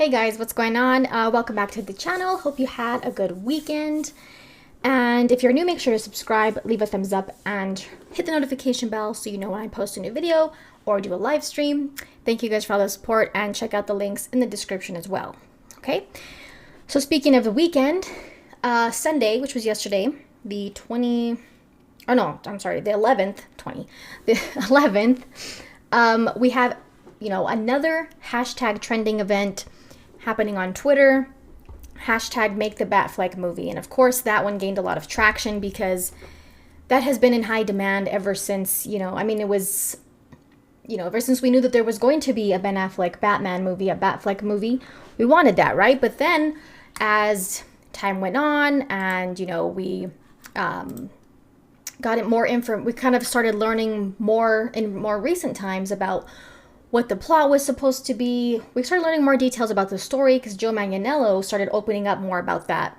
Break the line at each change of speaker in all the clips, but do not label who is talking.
Hey guys, what's going on? Welcome back to the channel. Hope you had a good weekend. And if you're new, make sure to subscribe, leave a thumbs up, and hit the notification bell so you know when I post a new video or do a live stream. Thank you guys for all the support, and check out the links in the description as well. Okay, so speaking of the weekend, Sunday, which was yesterday, the 11th, we have, another hashtag trending event happening on Twitter, hashtag make the Batfleck movie. And of course that one gained a lot of traction because that has been in high demand ever since, ever since we knew that there was going to be a Ben Affleck Batman movie, a Batfleck movie. We wanted that, right? But then as time went on and, we got it more info, we kind of started learning more in more recent times about what the plot was supposed to be. We started learning more details about the story because Joe Manganiello started opening up more about that.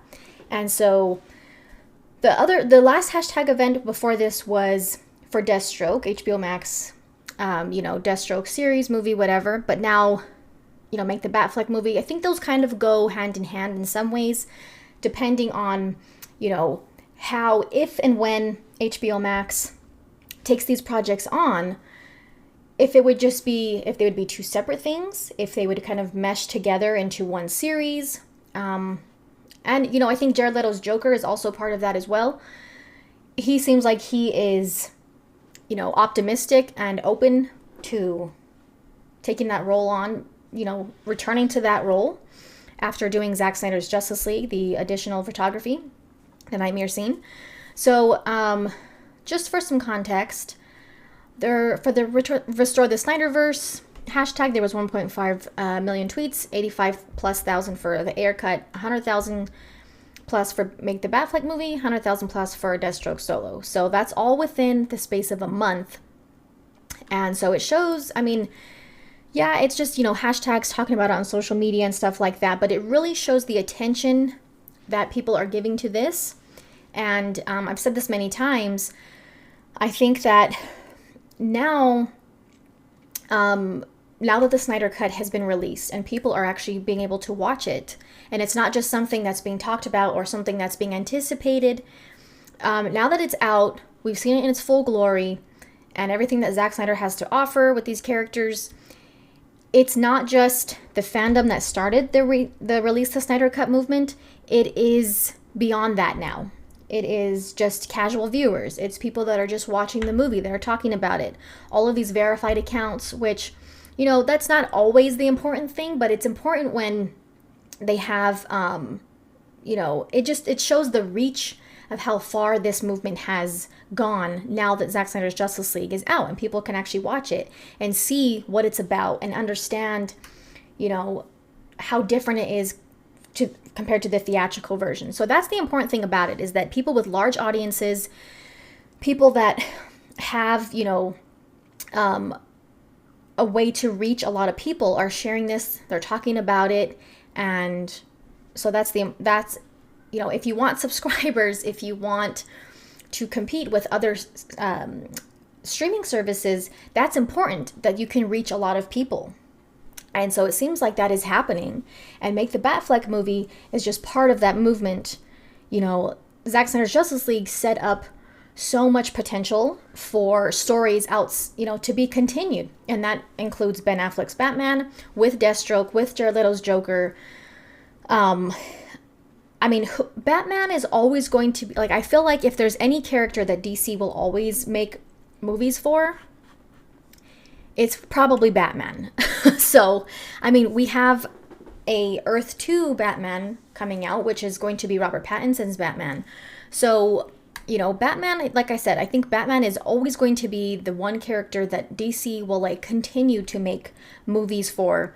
And so the last hashtag event before this was for Deathstroke, HBO Max, Deathstroke series, movie, whatever. But now, make the Batfleck movie. I think those kind of go hand in hand in some ways, depending on, how, if and when HBO Max takes these projects on, if they would be two separate things, if they would kind of mesh together into one series. And, I think Jared Leto's Joker is also part of that as well. He seems like he is, optimistic and open to taking that role on, returning to that role after doing Zack Snyder's Justice League, the additional photography, the nightmare scene. So, just for some context, for the Restore the Snyderverse hashtag, there was 1.5 million tweets, 85,000+ for the Air Cut, 100,000+ for Make the Batfleck movie, 100,000+ for Deathstroke Solo. So that's all within the space of a month. And so it shows, it's just, hashtags talking about it on social media and stuff like that, but it really shows the attention that people are giving to this. And I've said this many times, I think that now that the Snyder Cut has been released and people are actually being able to watch it, and it's not just something that's being talked about or something that's being anticipated, now that it's out, we've seen it in its full glory, and everything that Zack Snyder has to offer with these characters, it's not just the fandom that started the Release the Snyder Cut movement, it is beyond that now. It is just casual viewers. It's people that are just watching the movie. They're talking about it. All of these verified accounts, which, that's not always the important thing, but it's important when they have, it shows the reach of how far this movement has gone now that Zack Snyder's Justice League is out and people can actually watch it and see what it's about and understand, how different it is compared to the theatrical version. So that's the important thing about it, is that people with large audiences, people that have, a way to reach a lot of people are sharing this, they're talking about it. And so that's if you want subscribers, if you want to compete with other streaming services, that's important that you can reach a lot of people. And so it seems like that is happening. And Make the Batfleck movie is just part of that movement. Zack Snyder's Justice League set up so much potential for stories out, to be continued. And that includes Ben Affleck's Batman with Deathstroke, with Jared Leto's Joker. Batman is always going to be, I feel like if there's any character that DC will always make movies for, it's probably Batman. So, we have a Earth 2 Batman coming out, which is going to be Robert Pattinson's Batman. So, Batman, like I said, I think Batman is always going to be the one character that DC will, continue to make movies for.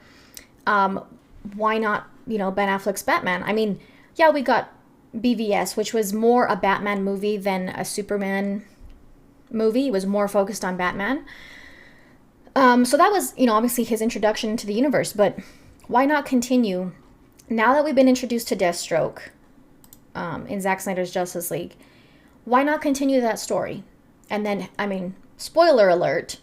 Why not, Ben Affleck's Batman? We got BVS, which was more a Batman movie than a Superman movie. It was more focused on Batman. So that was, obviously his introduction to the universe, but why not continue? Now that we've been introduced to Deathstroke in Zack Snyder's Justice League, why not continue that story? And then, spoiler alert,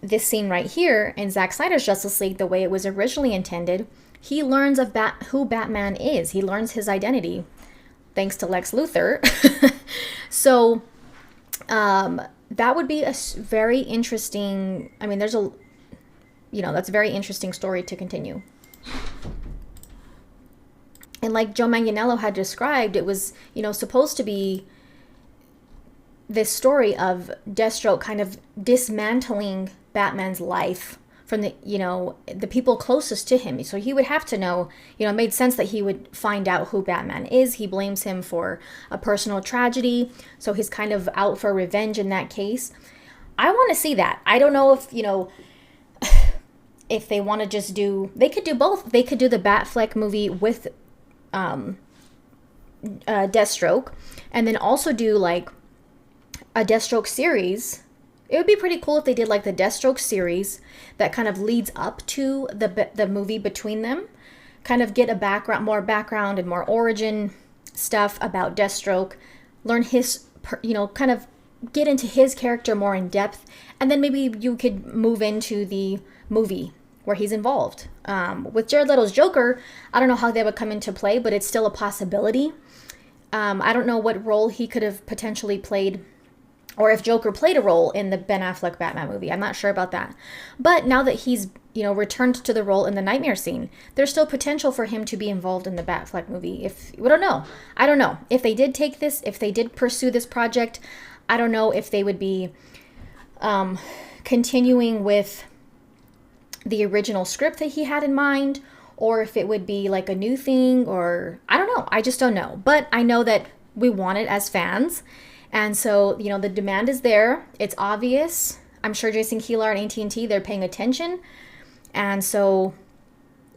this scene right here in Zack Snyder's Justice League, the way it was originally intended, he learns of who Batman is. He learns his identity thanks to Lex Luthor. So that would be a very interesting, I mean, there's a, that's a very interesting story to continue. And like Joe Manganiello had described, it was, supposed to be this story of Deathstroke kind of dismantling Batman's life from the people closest to him. So he would have to know, it made sense that he would find out who Batman is. He blames him for a personal tragedy. So he's kind of out for revenge in that case. I want to see that. I don't know if, if they want to just they could do both. They could do the Batfleck movie with Deathstroke, and then also do like a Deathstroke series. It would be pretty cool if they did like the Deathstroke series that kind of leads up to the movie between them. Kind of get more background and more origin stuff about Deathstroke. Learn his, kind of get into his character more in depth. And then maybe you could move into the movie where he's involved. With Jared Leto's Joker, I don't know how they would come into play, but it's still a possibility. I don't know what role he could have potentially played, or if Joker played a role in the Ben Affleck Batman movie. I'm not sure about that. But now that he's, returned to the role in the nightmare scene, there's still potential for him to be involved in the Batfleck movie. We don't know. I don't know. If they did take this, if they did pursue this project, I don't know if they would be continuing with the original script that he had in mind, or if it would be like a new thing, or I don't know. I just don't know. But I know that we want it as fans. And so, the demand is there. It's obvious. I'm sure Jason Kilar and AT&T, they're paying attention. And so,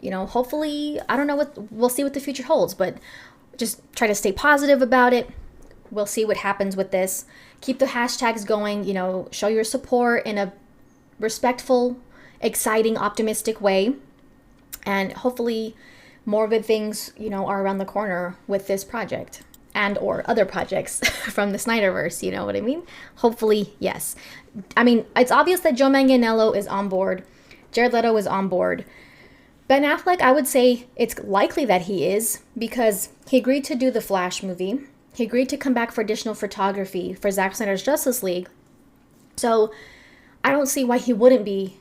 hopefully, I don't know we'll see what the future holds, but just try to stay positive about it. We'll see what happens with this. Keep the hashtags going, show your support in a respectful, exciting, optimistic way. And hopefully more good things, are around the corner with this project. And or other projects from the Snyderverse, you know what I mean? Hopefully, yes. I mean, it's obvious that Joe Manganiello is on board. Jared Leto is on board. Ben Affleck, I would say it's likely that he is, because he agreed to do the Flash movie. He agreed to come back for additional photography for Zack Snyder's Justice League. So I don't see why he wouldn't be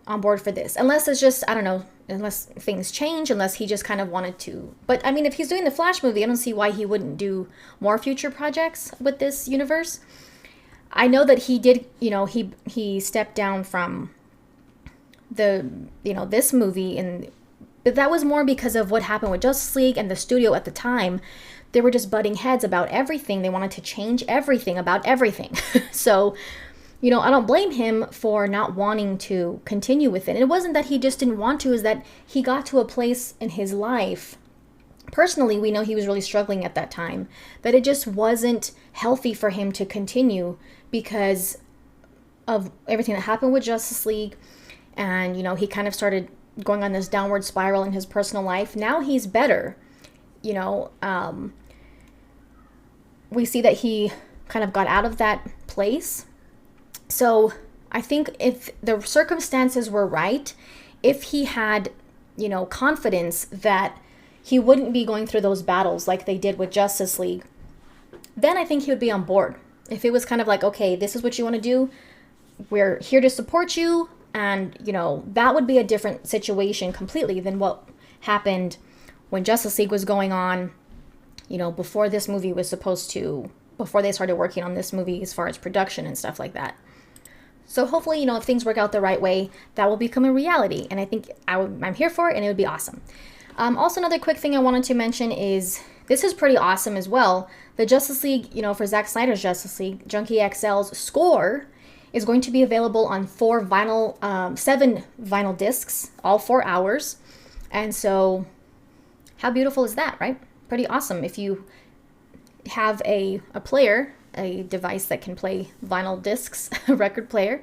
on board for this. Unless it's just, I don't know, unless things change, unless he just kind of wanted to. But I mean, if he's doing the Flash movie, I don't see why he wouldn't do more future projects with this universe. I know that he did, he stepped down from this movie, but that was more because of what happened with Justice League, and the studio at the time, they were just butting heads about everything. They wanted to change everything about everything. So, I don't blame him for not wanting to continue with it. And it wasn't that he just didn't want to, is that he got to a place in his life. Personally, we know he was really struggling at that time, that it just wasn't healthy for him to continue because of everything that happened with Justice League. And, he kind of started going on this downward spiral in his personal life. Now he's better. We see that he kind of got out of that place. So I think if the circumstances were right, if he had, confidence that he wouldn't be going through those battles like they did with Justice League, then I think he would be on board. If it was kind of like, okay, this is what you want to do, we're here to support you, and, that would be a different situation completely than what happened when Justice League was going on, before this movie was before they started working on this movie as far as production and stuff like that. So hopefully, if things work out the right way, that will become a reality. And I think I'm here for it, and it would be awesome. Also, another quick thing I wanted to mention is, this is pretty awesome as well. The Justice League, for Zack Snyder's Justice League, Junkie XL's score is going to be available on 7 vinyl discs, all 4 hours. And so, how beautiful is that, right? Pretty awesome. If you have a player, a device that can play vinyl discs, a record player,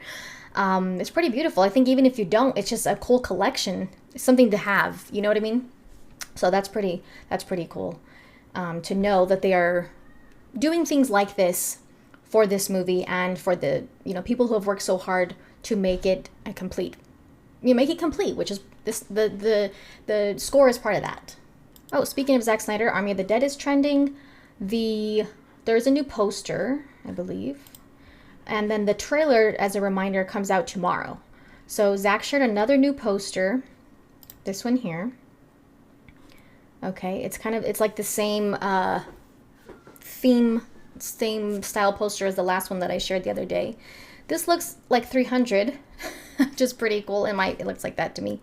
it's pretty beautiful. I think even if you don't, it's just a cool collection. It's something to have, you know what I mean? So that's pretty cool to know that they are doing things like this for this movie, and for the people who have worked so hard to make it a complete you make it complete, which is this the score is part of that. Oh, speaking of Zack Snyder, Army of the Dead is trending. There's a new poster, I believe. And then the trailer, as a reminder, comes out tomorrow. So Zack shared another new poster. This one here. Okay, it's like the same theme, same style poster as the last one that I shared the other day. This looks like 300, which is pretty cool. It looks like that to me,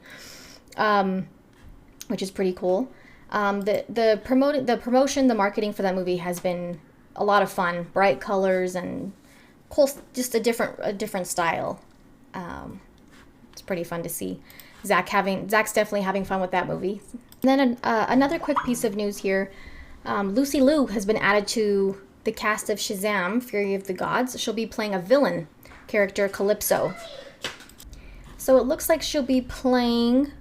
which is pretty cool. The promotion, the marketing for that movie has been a lot of fun. Bright colors and cool, just a different style. It's pretty fun to see. Zack's definitely having fun with that movie. And then another quick piece of news here. Lucy Liu has been added to the cast of Shazam, Fury of the Gods. She'll be playing a villain character, Calypso. So it looks like she'll be playing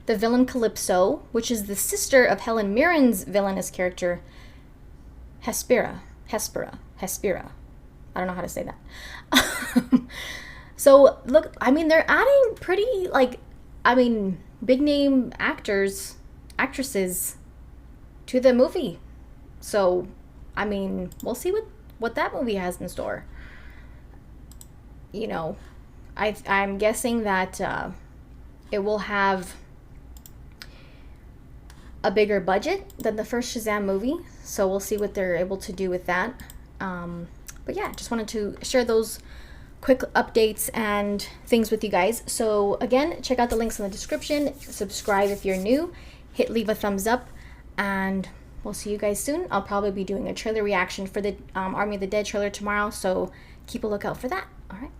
the villain Calypso, which is the sister of Helen Mirren's villainous character, Hespera. I don't know how to say that. So look, I mean, they're adding pretty, big name actresses to the movie. So, I mean, we'll see what that movie has in store. You know, I'm guessing that it will have a bigger budget than the first Shazam movie. So we'll see what they're able to do with that. But yeah, just wanted to share those quick updates and things with you guys. So again, check out the links in the description. Subscribe if you're new. Leave a thumbs up, and we'll see you guys soon. I'll probably be doing a trailer reaction for the Army of the Dead trailer tomorrow, so keep a lookout for that. All right.